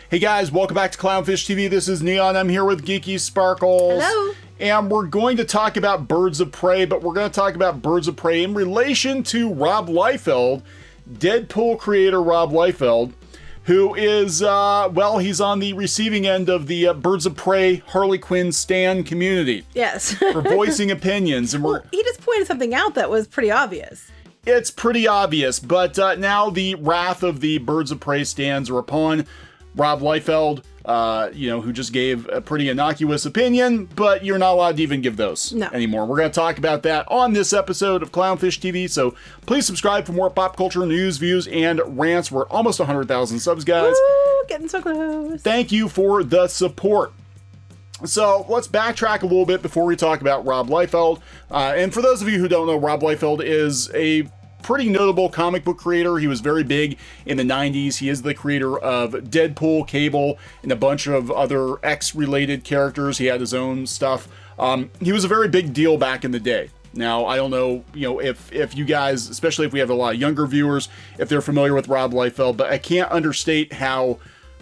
Hey guys, welcome back to Clownfish TV. This is Kneon. I'm here with Geeky Sparkles. Hello. And we're going to talk about Birds of Prey, but we're going to talk about Birds of Prey in relation to Rob Liefeld, Deadpool creator Rob Liefeld, who is, he's on the receiving end of the Birds of Prey Harley Quinn stan community. Yes. For voicing opinions. And he just pointed something out that was pretty obvious. It's pretty obvious, but now the wrath of the Birds of Prey stans are upon Rob Liefeld, who just gave a pretty innocuous opinion, but you're not allowed to even give those anymore. We're going to talk about that on this episode of Clownfish TV, so please subscribe for more pop culture news, views, and rants. We're almost 100,000 subs, guys. Woo, getting so close. Thank you for the support. So let's backtrack a little bit before we talk about Rob Liefeld. And for those of you who don't know, Rob Liefeld is a pretty notable comic book creator. He was very big in the 90s. He is the creator of Deadpool, Cable, and a bunch of other X-related characters. He had his own stuff. He was a very big deal back in the day. Now, I don't know, if you guys, especially if we have a lot of younger viewers, if they're familiar with Rob Liefeld, but I can't understate how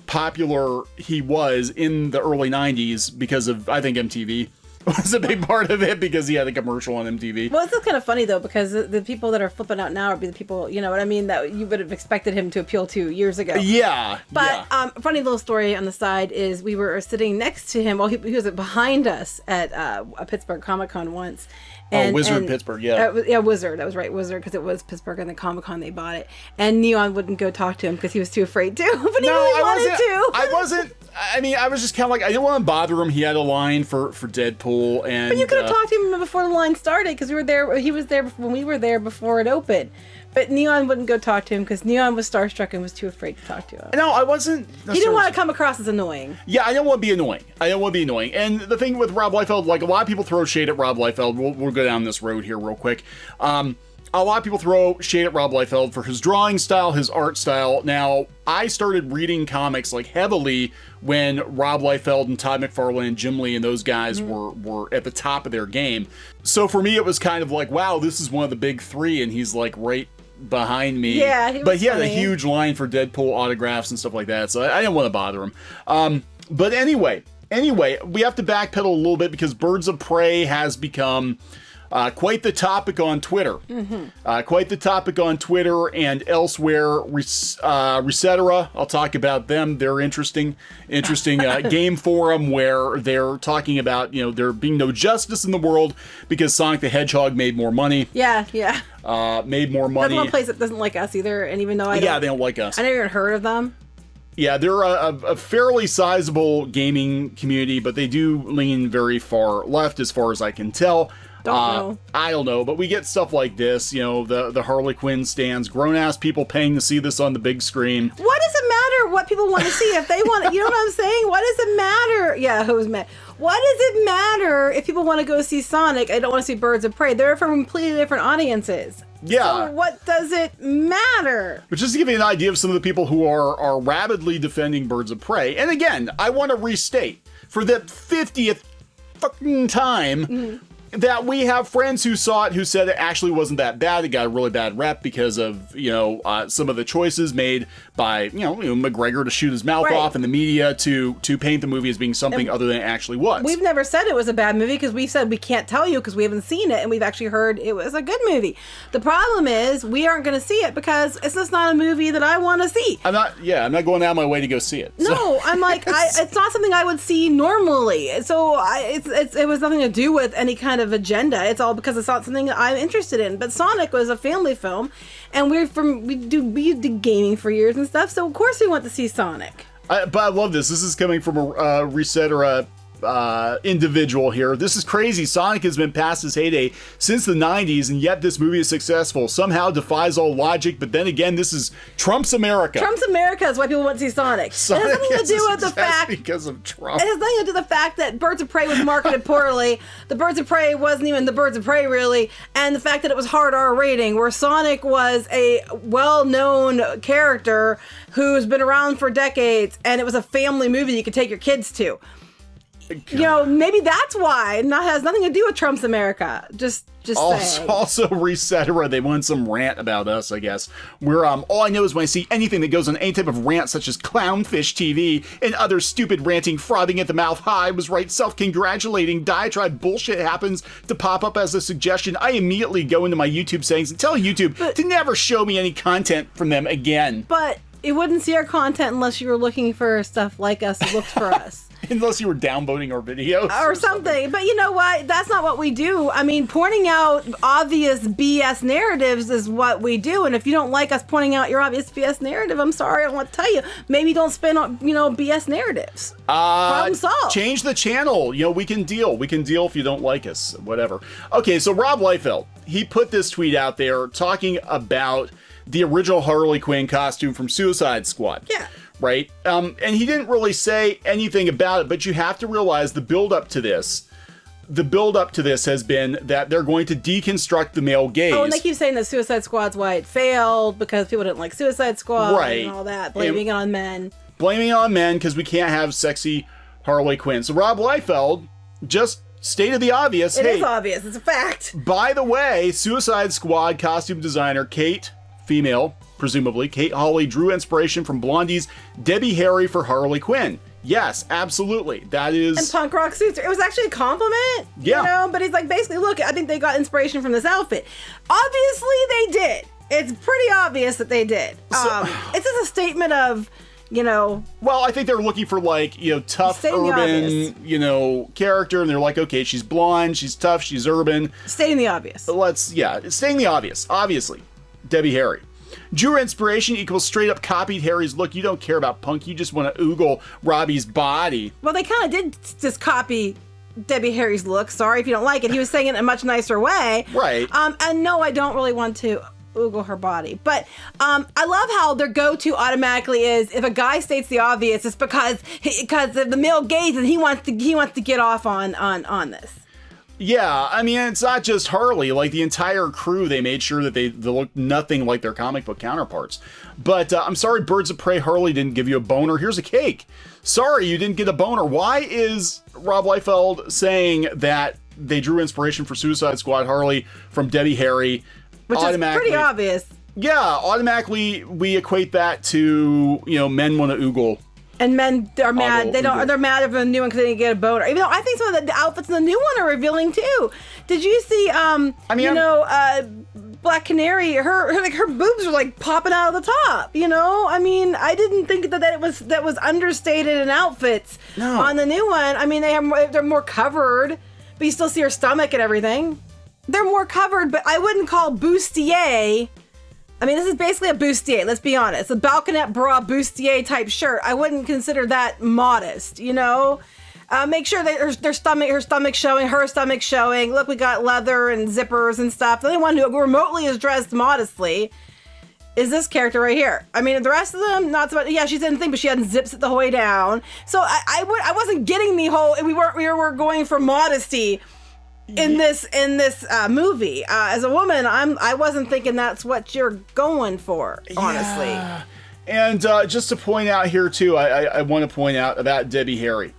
popular he was in the early 90s because of, I think, MTV. Was a big part of it because he had a commercial on MTV. Well, it's just kind of funny, though, because the people that are flipping out now are the people, you know what I mean, that you would have expected him to appeal to years ago. Yeah. But funny little story on the side is we were sitting next to him. Well, he was behind us at a Pittsburgh Comic-Con once. Wizard Pittsburgh, yeah. Wizard. That was right, Wizard, because it was Pittsburgh and the Comic-Con they bought it. And Kneon wouldn't go talk to him because he was too afraid to, but he really wanted to. I was just kind of like, I didn't want to bother him. He had a line for Deadpool, and but you could have talked to him before the line started because we were there. He was there when we were there before it opened. But Kneon wouldn't go talk to him because Kneon was starstruck and was too afraid to talk to him. No, I wasn't. He didn't want to come across as annoying. Yeah, I don't want to be annoying. And the thing with Rob Liefeld, like a lot of people throw shade at Rob Liefeld. We'll go down this road here real quick. A lot of people throw shade at Rob Liefeld for his drawing style, his art style. Now, I started reading comics like heavily when Rob Liefeld and Todd McFarlane and Jim Lee and those guys were at the top of their game. So for me, it was kind of like, wow, this is one of the big three, and he's like right behind me. Yeah, he had a huge line for Deadpool autographs and stuff like that, so I didn't want to bother him. But anyway, we have to backpedal a little bit because Birds of Prey has become quite the topic on Twitter. Quite the topic on Twitter and elsewhere. Recetera, I'll talk about them. They're interesting game forum where they're talking about, there being no justice in the world because Sonic the Hedgehog made more money. Yeah. Made more money. That's one place that doesn't like us either, and even though they don't like us. I never even heard of them. Yeah, they're a fairly sizable gaming community, but they do lean very far left as far as I can tell. I don't know, but we get stuff like this, the Harley Quinn stands, grown-ass people paying to see this on the big screen. What does it matter what people want to see? If they want, you know what I'm saying? What does it matter? Yeah, who's mad? What does it matter if people want to go see Sonic? I don't want to see Birds of Prey. They're from completely different audiences. Yeah. So what does it matter? But just to give you an idea of some of the people who are rabidly defending Birds of Prey, and again, I want to restate, for the 50th fucking time, that we have friends who saw it who said it actually wasn't that bad. It got a really bad rep because of, some of the choices made by, McGregor to shoot his mouth off and the media to paint the movie as being something other than it actually was. We've never said it was a bad movie because we said we can't tell you because we haven't seen it and we've actually heard it was a good movie. The problem is we aren't going to see it because it's just not a movie that I want to see. I'm not going out of my way to go see it. No, so. I'm like, it's not something I would see normally. So it was nothing to do with any kind of agenda. It's all because it's not something I'm interested in. But Sonic was a family film, and we did gaming for years and stuff. So of course we want to see Sonic. But I love this. This is coming from a resetter individual here. This is crazy. Sonic has been past his heyday since the 90s, and yet this movie is successful. Somehow defies all logic, but then again, this is Trump's America. Trump's America is why people want to see Sonic. It has nothing to do with the fact because of Trump. It has nothing to do with the fact that Birds of Prey was marketed poorly. The Birds of Prey wasn't even the Birds of Prey really, and the fact that it was hard R rating, where Sonic was a well-known character who's been around for decades, and it was a family movie you could take your kids to. You know, maybe that's why. It has nothing to do with Trump's America. Just saying. Also, Resetera, they want some rant about us, I guess. Where all I know is when I see anything that goes on any type of rant, such as CLOWNFISH TV and other stupid ranting, frothing at the mouth, I was right, self-congratulating diatribe bullshit happens to pop up as a suggestion, I immediately go into my YouTube settings and tell YouTube to never show me any content from them again. But it wouldn't see our content unless you were looking for stuff like us that looked for us. Unless you were downvoting our videos. Or something. But you know what? That's not what we do. I mean, pointing out obvious BS narratives is what we do. And if you don't like us pointing out your obvious BS narrative, I'm sorry, I don't want to tell you. Maybe don't spin on, BS narratives. Problem solved. Change the channel. We can deal. We can deal if you don't like us. Whatever. Okay, so Rob Liefeld, he put this tweet out there talking about the original Harley Quinn costume from Suicide Squad. Yeah. Right? And he didn't really say anything about it, but you have to realize the build-up to this has been that they're going to deconstruct the male gaze. Oh, and they keep saying that Suicide Squad's why it failed, because people didn't like Suicide Squad and all that, blaming it on men. Blaming it on men because we can't have sexy Harley Quinn. So Rob Liefeld just stated the obvious. It is obvious. It's a fact. By the way, Suicide Squad costume designer Kate, female, presumably, Kate Hawley drew inspiration from Blondie's Debbie Harry for Harley Quinn. Yes, absolutely. That is... And punk rock suits. It was actually a compliment. Yeah. But he's like, basically, look, I think they got inspiration from this outfit. Obviously, they did. It's pretty obvious that they did. It's just a statement of, Well, I think they're looking for, tough, urban, character. And they're like, okay, she's blonde, she's tough, she's urban. Stating the obvious. Stating the obvious, obviously. Debbie Harry. Drew inspiration equals straight up copied Harry's look. You don't care about punk. You just want to oogle Robbie's body. Well, they kind of did just copy Debbie Harry's look. Sorry if you don't like it. He was saying it in a much nicer way. Right. And no, I don't really want to oogle her body. But I love how their go-to automatically is if a guy states the obvious, it's because of the male gaze and he wants to get off on this. Yeah, I mean, it's not just Harley. Like, the entire crew, they made sure that they look nothing like their comic book counterparts. But I'm sorry, Birds of Prey Harley didn't give you a boner. Here's a cake. Sorry, you didn't get a boner. Why is Rob Liefeld saying that they drew inspiration for Suicide Squad Harley from Debbie Harry? Which is pretty obvious. Yeah, automatically we equate that to, men want to oogle. And men are mad. They're mad over the new one because they didn't get a boner. Even though I think some of the outfits in the new one are revealing too. Did you see? Black Canary. Her boobs are like popping out of the top. I didn't think that was understated in outfits. No. On the new one. I mean, they're more covered, but you still see her stomach and everything. They're more covered, but I wouldn't call bustier. I mean, this is basically a bustier, let's be honest. A balconette bra bustier type shirt. I wouldn't consider that modest, Make sure that her stomach showing, her stomach showing. Look, we got leather and zippers and stuff. The only one who remotely is dressed modestly is this character right here. I mean, the rest of them, not so much. Yeah, she's in the thing, but she hadn't zips it the whole way down. So I wasn't getting the whole, we were going for modesty in this movie. As a woman, I wasn't thinking that's what you're going for, honestly. Yeah. And just to point out here too, I want to point out about Debbie Harry.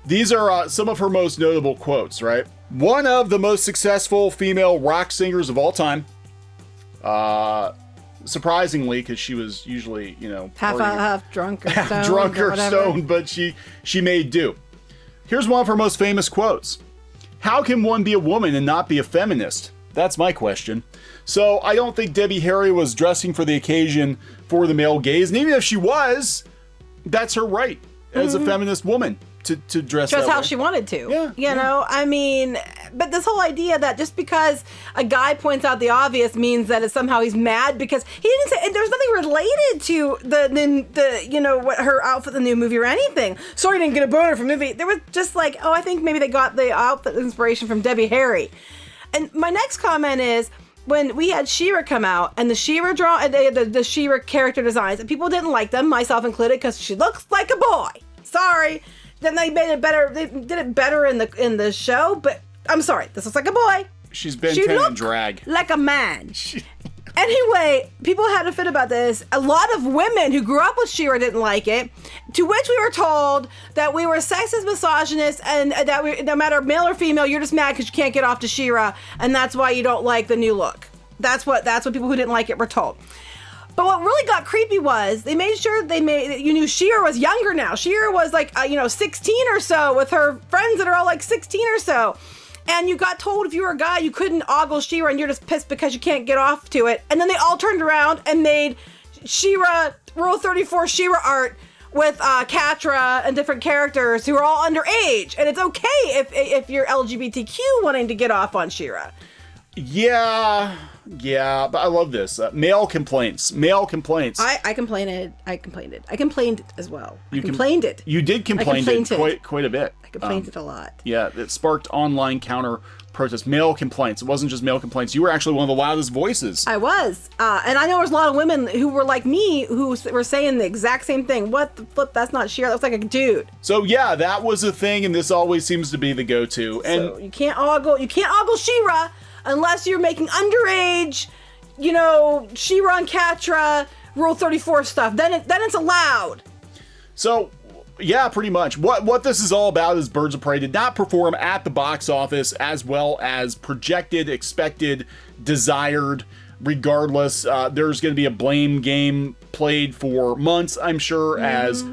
These are some of her most notable quotes, right? One of the most successful female rock singers of all time. Surprisingly, because she was usually, half drunk or stoned, drunk or stoned, but she made do. Here's one of her most famous quotes. How can one be a woman and not be a feminist? That's my question. So I don't think Debbie Harry was dressing for the occasion for the male gaze. And even if she was, that's her right as a feminist woman to dress that how way. she wanted to. Yeah. I mean, but this whole idea that just because a guy points out the obvious means that it's somehow he's mad because he didn't say, and there's nothing related to the what her outfit in the new movie or anything. Sorry, didn't get a boner from the movie. There was just like, I think maybe they got the outfit inspiration from Debbie Harry. And my next comment is, when we had Shira come out and the Shira the Shira character designs, and people didn't like them, myself included, because she looks like a boy. Sorry. Then they made it better. They did it better in the show, but I'm sorry. This looks like a boy. She's been in drag. Like a man. Anyway, people had a fit about this. A lot of women who grew up with Shira didn't like it, to which we were told that we were sexist, misogynist, and that no matter male or female, you're just mad because you can't get off to Shira, and that's why you don't like the new look. That's what people who didn't like it were told. But what really got creepy was they made sure you knew Shira was younger now. Shira was like 16 or so with her friends that are all like 16 or so. And you got told if you were a guy, you couldn't ogle Shira and you're just pissed because you can't get off to it. And then they all turned around and made Shira, Rule 34 Shira art with Katra and different characters who are all underage. And it's okay if you're LGBTQ wanting to get off on Shira. Yeah, but I love this. Male complaints. I complained it. I complained it as well. You complained it. You did complain it quite a bit. I complained it a lot. Yeah, it sparked online counter protests. Male complaints. It wasn't just male complaints. You were actually one of the loudest voices. I was. And I know there's a lot of women who were like me who were saying the exact same thing. What the flip? That's not Shira. That looks like a dude. So yeah, that was a thing, and this always seems to be the go-to. And so you can't ogle Shira unless you're making underage, Shira and Katra, Rule 34 stuff. Then it's allowed. So, yeah, pretty much. What this is all about is Birds of Prey did not perform at the box office as well as projected, expected, desired. Regardless, there's going to be a blame game played for months, I'm sure, as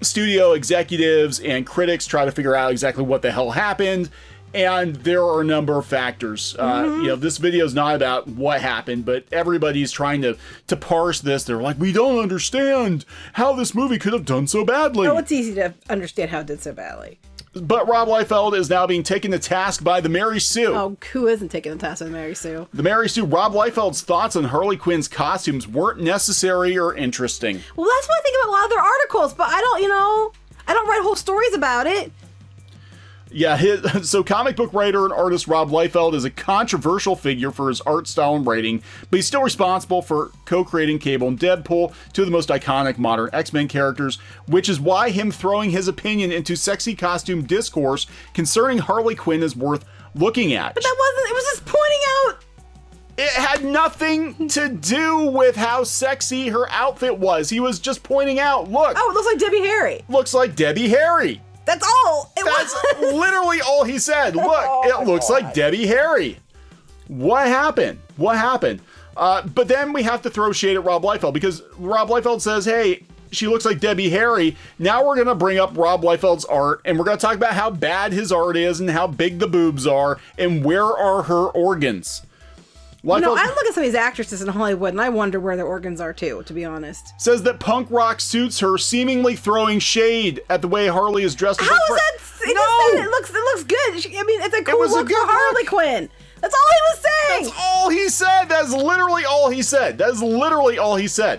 studio executives and critics try to figure out exactly what the hell happened. And there are a number of factors. This video is not about what happened, but everybody's trying to parse this. They're like, we don't understand how this movie could have done so badly. Oh, it's easy to understand how it did so badly. But Rob Liefeld is now being taken to task by the Mary Sue. Oh, who isn't taking the task by the Mary Sue? The Mary Sue. Rob Liefeld's thoughts on Harley Quinn's costumes weren't necessary or interesting. Well, that's what I think about a lot of their articles, but I don't write whole stories about it. Yeah, so comic book writer and artist Rob Liefeld is a controversial figure for his art style and writing, but he's still responsible for co-creating Cable and Deadpool, two of the most iconic modern X-Men characters, which is why him throwing his opinion into sexy costume discourse concerning Harley Quinn is worth looking at. But it was just pointing out. It had nothing to do with how sexy her outfit was. He was just pointing out, look. Oh, it looks like Debbie Harry. Looks like Debbie Harry. That's all. That's literally all he said. Look, it looks like Debbie Harry. What happened? But then we have to throw shade at Rob Liefeld because Rob Liefeld says, hey, she looks like Debbie Harry. Now we're going to bring up Rob Liefeld's art and we're going to talk about how bad his art is and how big the boobs are and where are her organs. I look at some of these actresses in Hollywood and I wonder where their organs are too, to be honest. Says that punk rock suits her, seemingly throwing shade at the way Harley is dressed. How is that? It looks good. It's a cool look for Harley Quinn. That's all he was saying. That's all he said. That's literally all he said. That'd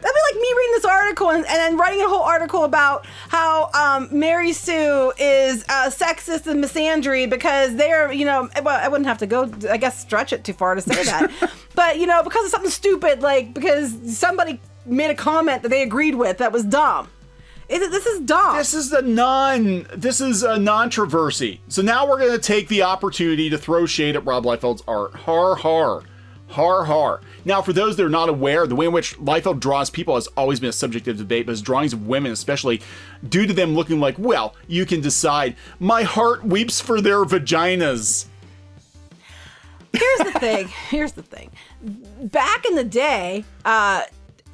be like me reading this article and then writing a whole article about how Mary Sue is sexist and misandry because they're, well, I wouldn't have to go, I guess, stretch it too far to say that. But, because of something stupid, like because somebody made a comment that they agreed with that was dumb. This is dumb. This is a non-controversy. So now we're going to take the opportunity to throw shade at Rob Liefeld's art. Har, har. Har, har. Now, for those that are not aware, the way in which Liefeld draws people has always been a subject of debate, but his drawings of women, especially due to them looking like, well, you can decide. My heart weeps for their vaginas. Here's the thing. Back in the day,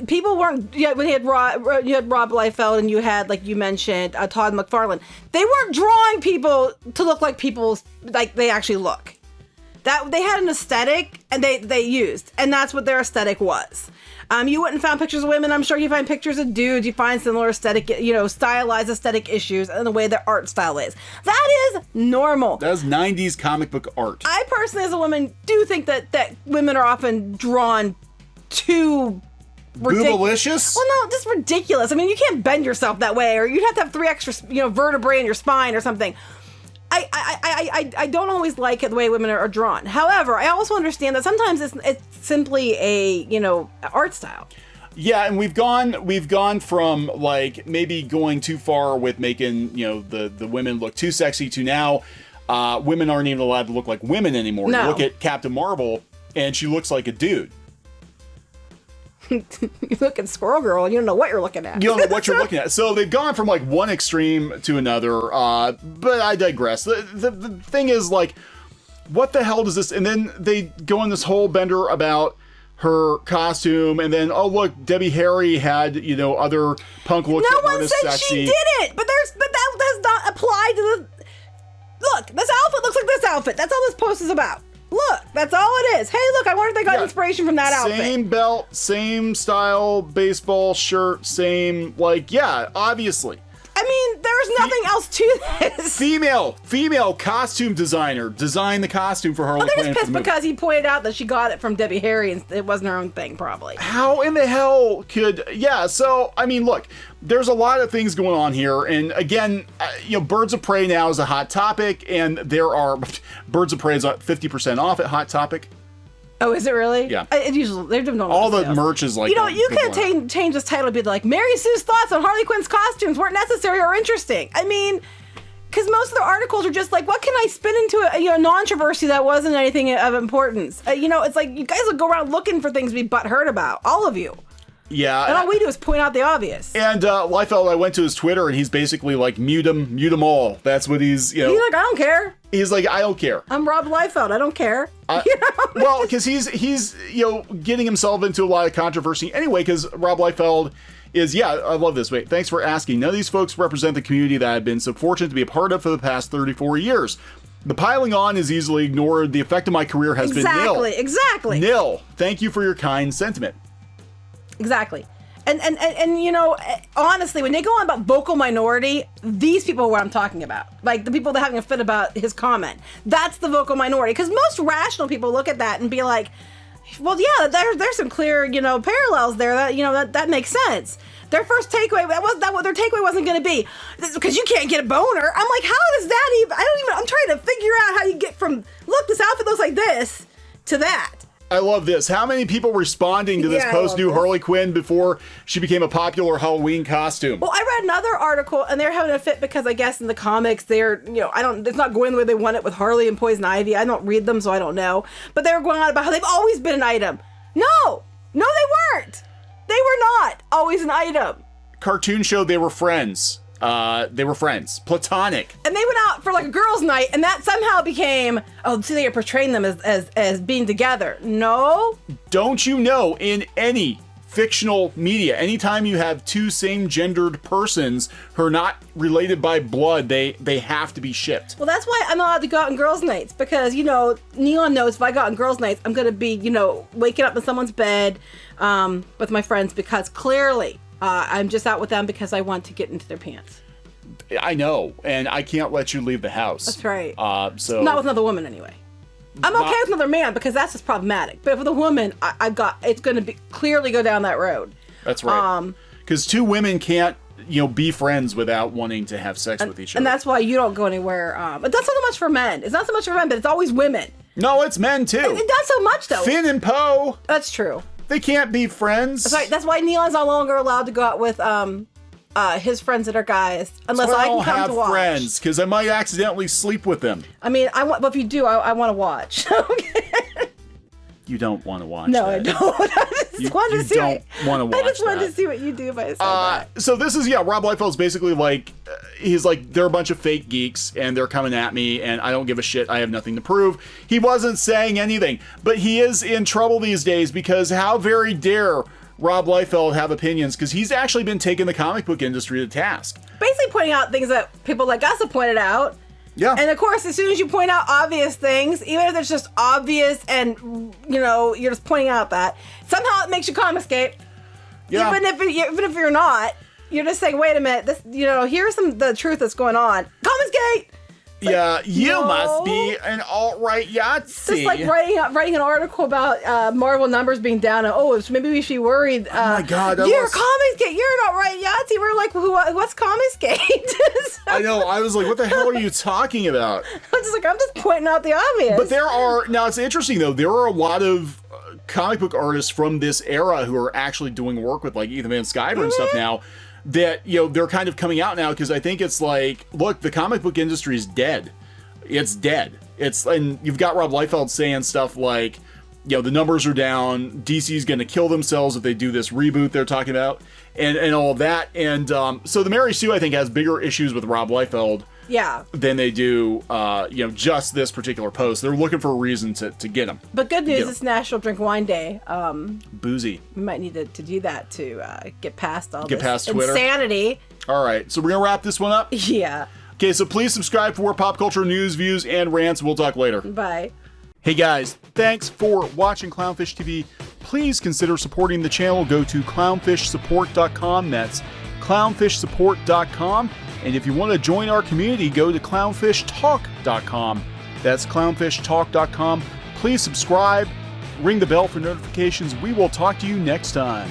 people weren't, when you had Rob Liefeld and you had, like you mentioned, Todd McFarlane, they weren't drawing people to look like people like they actually look. That they had an aesthetic and they used, and that's what their aesthetic was. You wouldn't find pictures of women. I'm sure you find pictures of dudes. You find similar aesthetic, stylized aesthetic issues and the way their art style is. That is normal. That is 90s comic book art. I personally, as a woman, do think that women are often drawn too boobalicious? Well, no, just ridiculous. I mean, you can't bend yourself that way, or you'd have to have 3 extra, vertebrae in your spine or something. I don't always like the way women are drawn. However, I also understand that sometimes it's simply a art style. Yeah, and we've gone from like maybe going too far with making the women look too sexy to now women aren't even allowed to look like women anymore. No. You look at Captain Marvel and she looks like a dude. You look at Squirrel Girl and you don't know what you're looking at. You don't know what you're looking at. So they've gone from like one extreme to another, but I digress. The thing is, like, what the hell does this... And then they go on this whole bender about her costume, and then, oh, look, Debbie Harry had, you know, other punk looks that weren't as sexy. No one said she did it, but that does not apply to the... Look, this outfit looks like this outfit. That's all this post is about. Look, that's all it is. Hey, look, I wonder if they got inspiration from that outfit. Same belt, same style, baseball shirt, same, like, yeah, obviously. I mean, there's nothing else to this. Female costume designer designed the costume for Harley Quinn. They're just pissed because he pointed out that she got it from Debbie Harry and it wasn't her own thing, probably. How in the hell could... Yeah, so, I mean, look, there's a lot of things going on here. And again, you know, Birds of Prey now is a hot topic, and there are... Birds of Prey is 50% off at Hot Topic. Oh, is it really? Yeah. It usually, they're doing all the merch is like... You know, you could change this title to be like, Mary Sue's thoughts on Harley Quinn's costumes weren't necessary or interesting. I mean, because most of the articles are just like, what can I spin into a non-controversy that wasn't anything of importance? You know, it's like, you guys will go around looking for things to be butthurt about. All of you. Yeah. And all we do is point out the obvious. And Liefeld, I went to his Twitter, and he's basically like, mute them all. That's what he's, you know. He's like, I don't care. He's like, I don't care. I'm Rob Liefeld. I don't care. You know? Well, because he's you know, getting himself into a lot of controversy anyway, because Rob Liefeld is, yeah, I love this. Wait, thanks for asking. None of these folks represent the community that I've been so fortunate to be a part of for the past 34 years. The piling on is easily ignored. The effect of my career has been nil. Exactly. Nil. Thank you for your kind sentiment. Exactly. And you know, honestly, when they go on about vocal minority, these people are what I'm talking about. Like the people that are having a fit about his comment. That's the vocal minority. Because most rational people look at that and be like, well, yeah, there's some clear, you know, parallels there. That, you know, that makes sense. Their first takeaway, their takeaway wasn't going to be, because you can't get a boner. I'm like, how does that even, I'm trying to figure out how you get from, look, this outfit looks like this, to that. I love this. How many people responding to this post knew Harley Quinn before she became a popular Halloween costume? Well, I read another article, and they're having a fit because I guess in the comics they're, you know, it's not going the way they want it with Harley and Poison Ivy. I don't read them, so I don't know. But they were going on about how they've always been an item. No, they weren't. They were not always an item. Cartoon showed they were friends. Platonic. And they went out for like a girls' night, and that somehow became, oh, so they're portraying them as being together. No. Don't you know, in any fictional media, anytime you have two same-gendered persons who are not related by blood, they have to be shipped. Well, that's why I'm not allowed to go out on girls' nights, because, you know, Kneon knows if I go out on girls' nights, I'm going to be, you know, waking up in someone's bed with my friends, because clearly I'm just out with them because I want to get into their pants. I know, and I can't let you leave the house. That's right. So not with another woman, anyway. I'm okay with another man because that's just problematic. But with a woman, it's going to be clearly go down that road. That's right. Because two women can't, you know, be friends without wanting to have sex with each other. And that's why you don't go anywhere. But that's not so much for men. It's not so much for men, but it's always women. No, it's men too. Not so much though. Finn and Poe. That's true. They can't be friends. That's right. That's why Neon's no longer allowed to go out with his friends that are guys, unless I can come to watch. Friends, because I might accidentally sleep with them. I mean, but if you do, I want to watch. You don't want to watch. No, that. I don't. I just wanted to see. I just wanted to see what you do if I said that. So this is Rob Liefeld's basically like he's like, they're a bunch of fake geeks and they're coming at me and I don't give a shit. I have nothing to prove. He wasn't saying anything, but he is in trouble these days because how very dare Rob Liefeld have opinions, because he's actually been taking the comic book industry to task. Basically pointing out things that people like us have pointed out. Yeah. And of course, as soon as you point out obvious things, even if it's just obvious and, you know, you're just pointing out that, somehow it makes you comicscape. Yeah. Even if you're not, you're just saying, wait a minute, this, you know, here's the truth that's going on. Comicscape! Yeah, you must be an alt-right Yahtzee. Just like writing an article about Marvel numbers being down, and so maybe we should be worried. Oh my God, you're Comicsgate. You're an alt-right Yahtzee. We're like, what's Comicsgate? I know. I was like, what the hell are you talking about? I'm just pointing out the obvious. But now it's interesting though. There are a lot of comic book artists from this era who are actually doing work with like Ethan Van Sciver and stuff now. That, you know, they're kind of coming out now because I think it's like, look, the comic book industry is dead. It's dead. And you've got Rob Liefeld saying stuff like, you know, the numbers are down. DC's going to kill themselves if they do this reboot they're talking about, and all of that. And so the Mary Sue, I think, has bigger issues with Rob Liefeld. Yeah. Than they do, you know, just this particular post. They're looking for a reason to get him. But good news, it's National Drink Wine Day. Boozy. We might need to do that to get past all this past Twitter. Insanity. All right, so we're going to wrap this one up? Yeah. Okay, so please subscribe for more pop culture news, views, and rants. We'll talk later. Bye. Hey guys, thanks for watching Clownfish TV. Please consider supporting the channel. Go to clownfishsupport.com. That's clownfishsupport.com. And if you want to join our community, go to clownfishtalk.com. That's clownfishtalk.com. Please subscribe, ring the bell for notifications. We will talk to you next time.